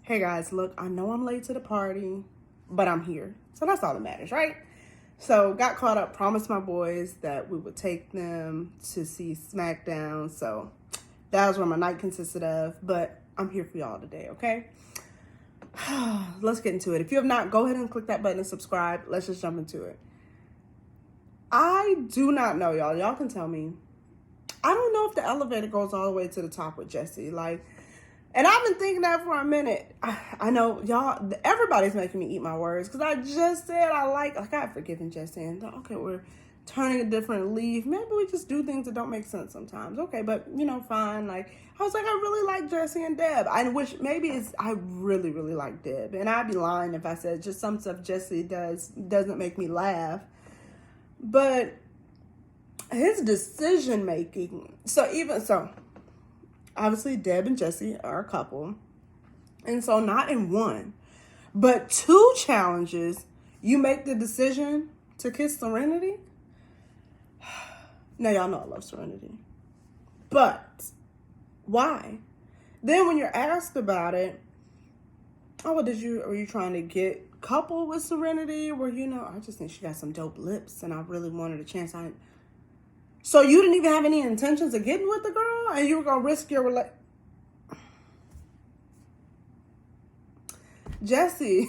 Hey guys, look, I know I'm late to the party, but I'm here. So that's all that matters, right? So got caught up, promised my boys that we would take them to see SmackDown. So that was what my night consisted of, but I'm here for y'all today, okay? Let's get into it. If you have not, go ahead and click that button and subscribe. Let's just jump into it. I do not know, y'all. Y'all can tell me. I don't know if the elevator goes all the way to the top with Jesse. And I've been thinking that for a minute. I know y'all, everybody's making me eat my words because I just said I've forgiven Jesse and okay, we're turning a different leaf. Maybe we just do things that don't make sense sometimes. Okay, but fine. I was like, I really like Jesse and Deb. I really, really like Deb. And I'd be lying if I said just some stuff Jesse doesn't make me laugh. But his decision making, obviously, Deb and Jesse are a couple. And so not in one, but two challenges, you make the decision to kiss Serenity. Now, y'all know I love Serenity. But why? Then when you're asked about it, were you trying to get coupled with Serenity? I just think she got some dope lips and I really wanted a chance. So you didn't even have any intentions of getting with the girl, and you were gonna risk your relationship. Jesse.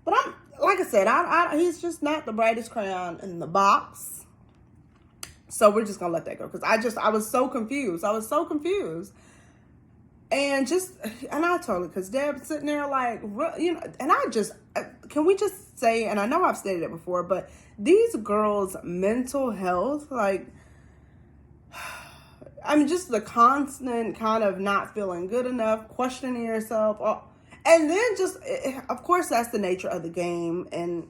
But I'm like I said, he's just not the brightest crayon in the box. So we're just gonna let that go because I was so confused. And I totally, because Deb's sitting there can we just say, and I know I've stated it before, but these girls' mental health, just the constant kind of not feeling good enough, questioning yourself, and then of course, that's the nature of the game, and,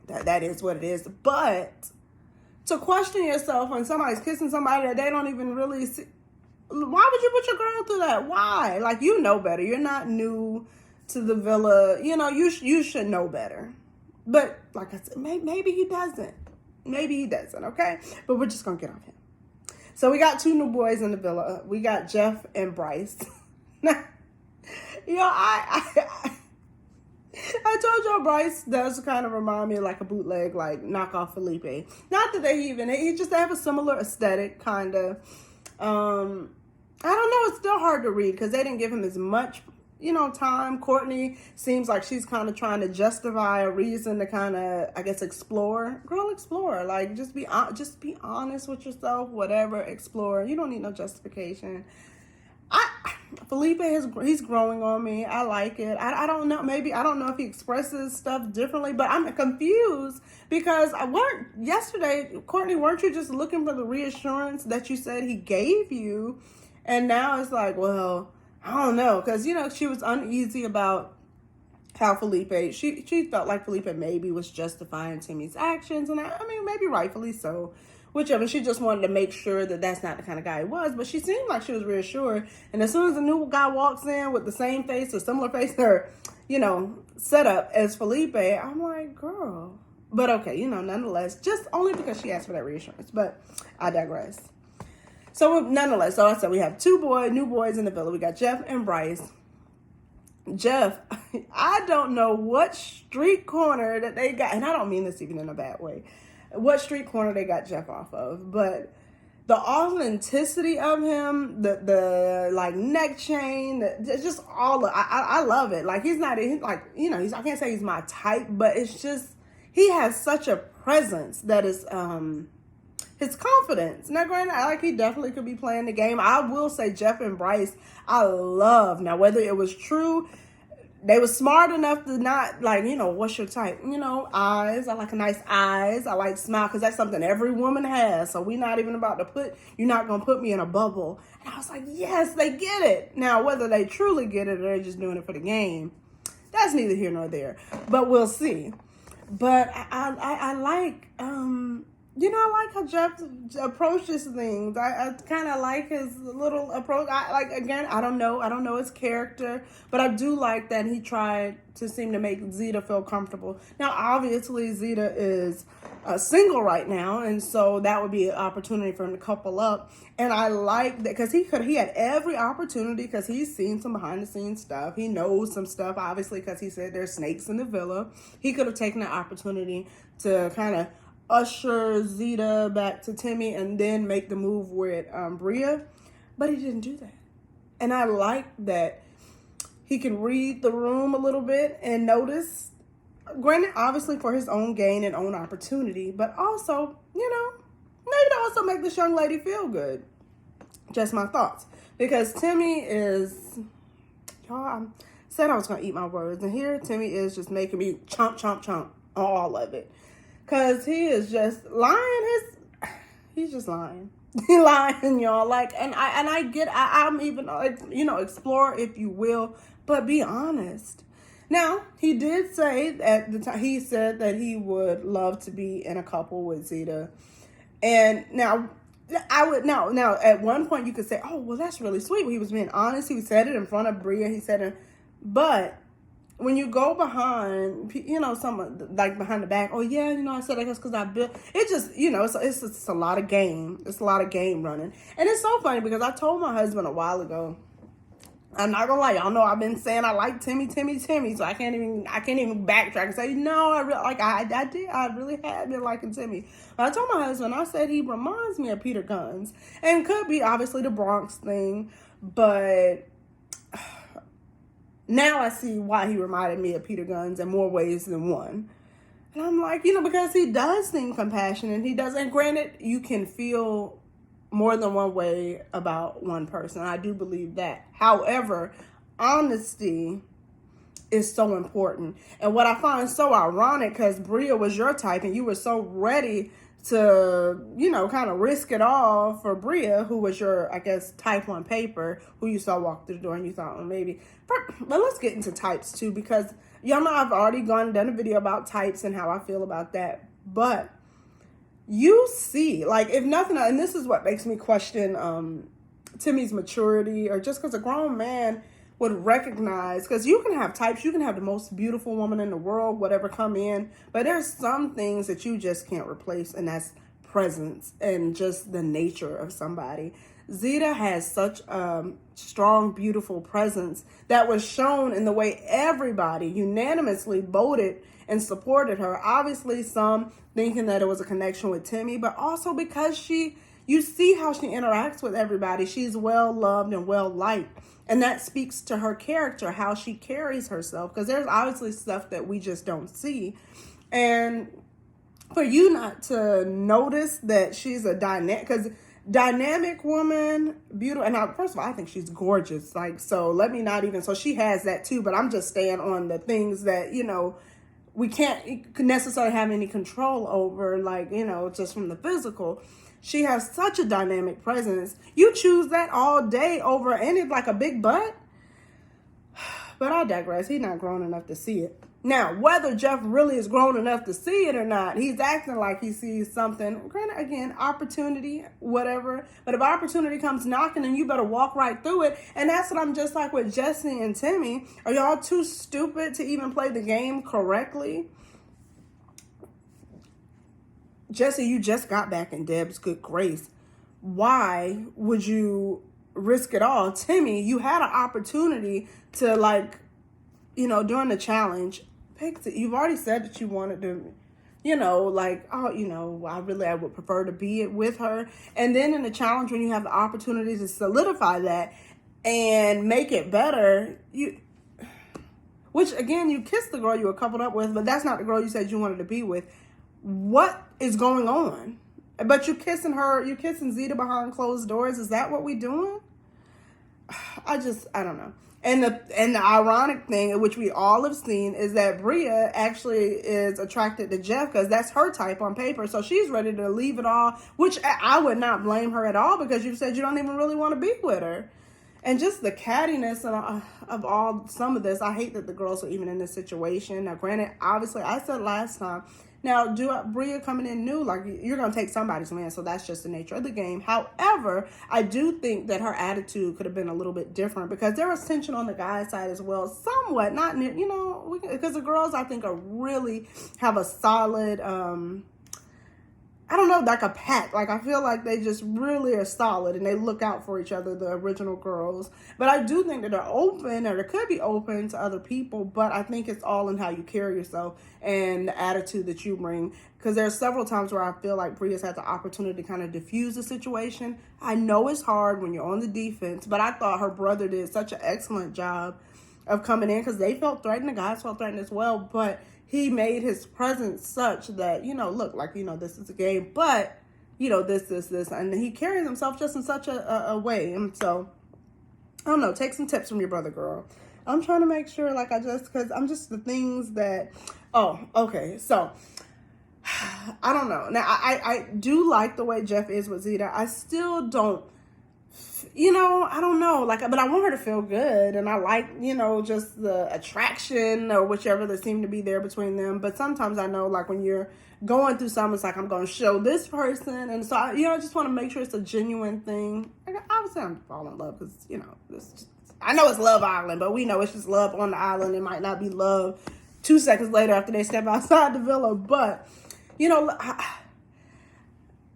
that is what it is, but to question yourself when somebody's kissing somebody that they don't even really see, why would you put your girl through that? Why? You know better. You're not new to the villa. You should know better. But like I said, maybe he doesn't. Okay? But we're just going to get off him. So we got two new boys in the villa. We got Jeff and Bryce. I told y'all Bryce does kind of remind me of a bootleg, knockoff Felipe. Not that they just have a similar aesthetic, kind of. I don't know. It's still hard to read because they didn't give him as much, time. Courtney seems like she's kind of trying to justify a reason to kind of, I guess, explore. Girl, explore. Just be honest with yourself. Whatever, explore. You don't need no justification. Felipe he's growing on me. I like it. I don't know. Maybe I don't know if he expresses stuff differently, but I'm confused because yesterday, Courtney, weren't you just looking for the reassurance that you said he gave you? And now it's well, I don't know. Because, she was uneasy about how Felipe, she felt like Felipe maybe was justifying Timmy's actions. And maybe rightfully so. Whichever. She just wanted to make sure that that's not the kind of guy he was. But she seemed like she was reassured. And as soon as the new guy walks in with the same face or similar face or, setup as Felipe, I'm like, girl. But okay, nonetheless, just only because she asked for that reassurance. But I digress. So nonetheless, so I said we have new boys in the villa. We got Jeff and Bryce. Jeff, I don't know what street corner that they got, and I don't mean this even in a bad way, what street corner they got Jeff off of, but the authenticity of him, the neck chain, just all of, I love it. He's not, I can't say he's my type, but it's just, he has such a presence that is, his confidence. Now, granted, he definitely could be playing the game. I will say Jeff and Bryce, I love. Now, whether it was true, they were smart enough to not, what's your type? Eyes. I like a nice eyes. I like smile because that's something every woman has. So we're not even about to you're not going to put me in a bubble. And I was like, yes, they get it. Now, whether they truly get it or they're just doing it for the game, that's neither here nor there. But we'll see. But I like, I like how Jeff approaches things. I kind of like his little approach. I don't know his character, but I do like that he tried to seem to make Zeta feel comfortable. Now, obviously, Zeta is single right now, and so that would be an opportunity for him to couple up. And I like that because he had every opportunity because he's seen some behind the scenes stuff. He knows some stuff, obviously, because he said there's snakes in the villa. He could have taken the opportunity to kind of usher Zeta back to Timmy and then make the move with Bria, but he didn't do that. And I like that he can read the room a little bit and notice, granted, obviously for his own gain and own opportunity, but also, maybe to also make this young lady feel good. Just my thoughts. Because Timmy is, y'all, I said I was going to eat my words, and here Timmy is just making me chomp, chomp, chomp, all of it. Because he is just lying he's just lying. He lying, y'all. I'm even, explore if you will, but be honest. Now, he did say at the time, he said that he would love to be in a couple with Zeta. And now, now at one point you could say, oh, well, that's really sweet. He was being honest. He said it in front of Bria. But when you go behind, someone like behind the back, oh yeah, I said I guess because I built it. Just it's just a lot of game. It's a lot of game running, and it's so funny because I told my husband a while ago. I'm not gonna lie, y'all know I've been saying I like Timmy, so I can't even backtrack and say no. I really had been liking Timmy. But I told my husband, I said he reminds me of Peter Guns, and could be obviously the Bronx thing, but now I see why he reminded me of Peter Guns in more ways than one. And I'm like, because he does seem compassionate. He does. And granted, you can feel more than one way about one person. I do believe that. However, honesty is so important. And what I find so ironic, because Bria was your type and you were so ready to, kind of risk it all for Bria, who was your, I guess, type on paper, who you saw walk through the door and you thought, well, maybe. But let's get into types too, because y'all know I've already done a video about types and how I feel about that. But you see, like, if nothing else, and this is what makes me question Timmy's maturity, or just because a grown man would recognize, because you can have types, you can have the most beautiful woman in the world, whatever come in, but there's some things that you just can't replace, and that's presence and just the nature of somebody. Zeta has such a strong, beautiful presence that was shown in the way everybody unanimously voted and supported her. Obviously, some thinking that it was a connection with Timmy, but also because you see how she interacts with everybody. She's well loved and well liked. And that speaks to her character, how she carries herself. Because there's obviously stuff that we just don't see. And for you not to notice that she's a dynamic woman, beautiful. And first of all, I think she's gorgeous. So she has that too. But I'm just staying on the things that, we can't necessarily have any control over, just from the physical. She has such a dynamic presence. You choose that all day over any, like a big butt. But I digress. He's not grown enough to see it. Now, whether Jeff really is grown enough to see it or not, he's acting like he sees something. Granted, again, opportunity, whatever. But if opportunity comes knocking, then you better walk right through it. And that's what I'm just like with Jesse and Timmy. Are y'all too stupid to even play the game correctly? Jesse, you just got back in Deb's good grace. Why would you risk it all? Timmy, you had an opportunity to, during the challenge, you've already said that you wanted to, I would prefer to be with her. And then in the challenge, when you have the opportunity to solidify that and make it better, which again, you kissed the girl you were coupled up with, but that's not the girl you said you wanted to be with. What is going on? But you're kissing Zeta behind closed doors. Is that what we doing? I don't know. And the ironic thing, which we all have seen, is that Bria actually is attracted to Jeff because that's her type on paper. So she's ready to leave it all, which I would not blame her at all, because you said you don't even really want to be with her. And just the cattiness of all some of this. I hate that the girls are even in this situation. Now, granted, obviously, I said last time Now, Bria coming in new, like, you're going to take somebody's man, so that's just the nature of the game. However, I do think that her attitude could have been a little bit different because there was tension on the guy's side as well, somewhat, not, you know, because the girls, I think, are really have a solid, I don't know, like a pack. Like, I feel like they just really are solid and they look out for each other, the original girls. But I do think that they're open, or they could be open to other people, but I think it's all in how you carry yourself and the attitude that you bring. Because there are several times where I feel like Bria's had the opportunity to kind of diffuse the situation. I know it's hard when you're on the defense, but I thought her brother did such an excellent job of coming in because they felt threatened. The guys felt threatened as well, but he made his presence such that, you know, look, like, you know, this is a game, but, you know, this, and he carries himself just in such a way. And so, I don't know, take some tips from your brother, girl. I'm trying to make sure, like, because I'm just the things that, oh, okay, so, I don't know. Now, I do like the way Jeff is with Zeta. I still don't, you know, I don't know, like, but I want her to feel good, and I like, you know, just the attraction or whichever that seemed to be there between them. But sometimes I know, like, when you're going through something, it's like, I'm going to show this person, and so I, you know, I just want to make sure it's a genuine thing. Like, obviously, I'm falling in love because, you know, I know it's Love Island, but we know it's just love on the island. It might not be love 2 seconds later after they step outside the villa, but, you know,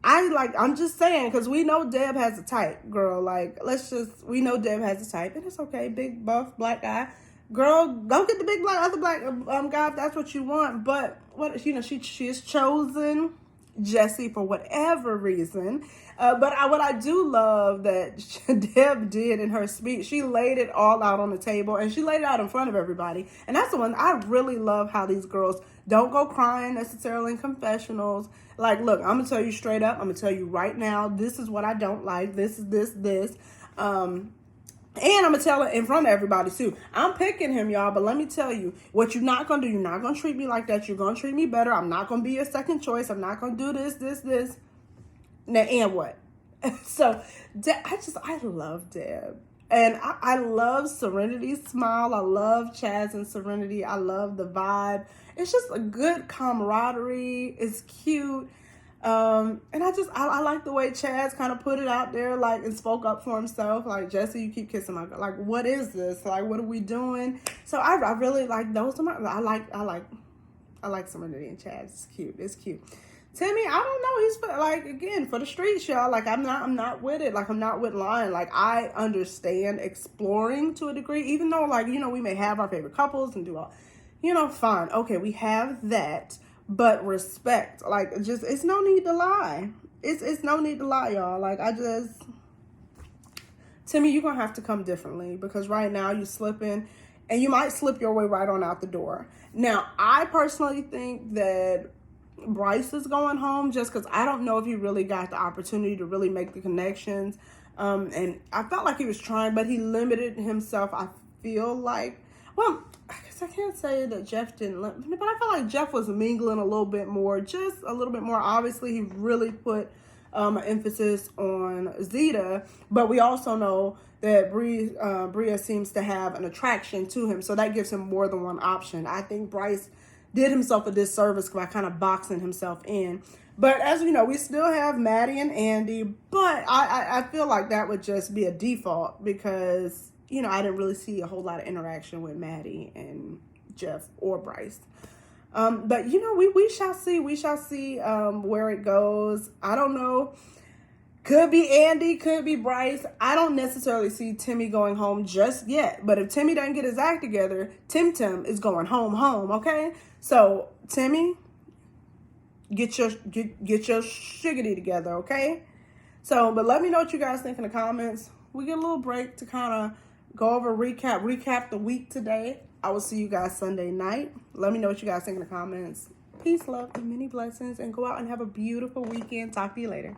I'm just saying, because we know Deb has a type, girl. Like, we know Deb has a type, and it's okay. Big, buff, black guy. Girl, go get the big other black guy if that's what you want. But, you know, she has chosen Jesse for whatever reason. But what I do love that Deb did in her speech, she laid it all out on the table, and she laid it out in front of everybody. And that's the one, I really love how these girls don't go crying necessarily in confessionals. Like, look, I'm going to tell you straight up. I'm going to tell you right now, this is what I don't like. This is this. And I'm going to tell it in front of everybody, too. I'm picking him, y'all, but let me tell you, what you're not going to do, you're not going to treat me like that. You're going to treat me better. I'm not going to be your second choice. I'm not going to do this. Now, and what? So, I love Deb. And I love Serenity's smile. I love Chaz and Serenity. I love the vibe. It's just a good camaraderie. It's cute. And I like the way Chaz kind of put it out there, like, and spoke up for himself. Like, Jesse, you keep kissing my girl. Like, what is this? Like, what are we doing? So I really like those. I like Serenity and Chaz. It's cute. Timmy, I don't know. He's like, again, for the streets, y'all. Like, I'm not with it. Like, I'm not with lying. Like, I understand exploring to a degree, even though, like, you know, we may have our favorite couples and do all, you know, fine. Okay, we have that, but respect. Like, just, it's no need to lie. It's no need to lie, y'all. Like, Timmy, you're going to have to come differently because right now you're slipping and you might slip your way right on out the door. Now, I personally think that Bryce is going home just because I don't know if he really got the opportunity to really make the connections. And I felt like he was trying, but he limited himself. I feel like, well, I guess I can't say that Jeff didn't, but I feel like Jeff was mingling a little bit more, just a little bit more. Obviously, he really put an emphasis on Zeta, but we also know that Bria seems to have an attraction to him, so that gives him more than one option. I think Bryce did himself a disservice by kind of boxing himself in. But as you know, we still have Maddie and Andy, but I feel like that would just be a default because, you know, I didn't really see a whole lot of interaction with Maddie and Jeff or Bryce. But, you know, we shall see. We shall see where it goes. I don't know. Could be Andy, could be Bryce. I don't necessarily see Timmy going home just yet. But if Timmy doesn't get his act together, Tim is going home, okay? So, Timmy, get your shiggity together, okay? So, but let me know what you guys think in the comments. We get a little break to kind of go over recap the week today. I will see you guys Sunday night. Let me know what you guys think in the comments. Peace, love, and many blessings. And go out and have a beautiful weekend. Talk to you later.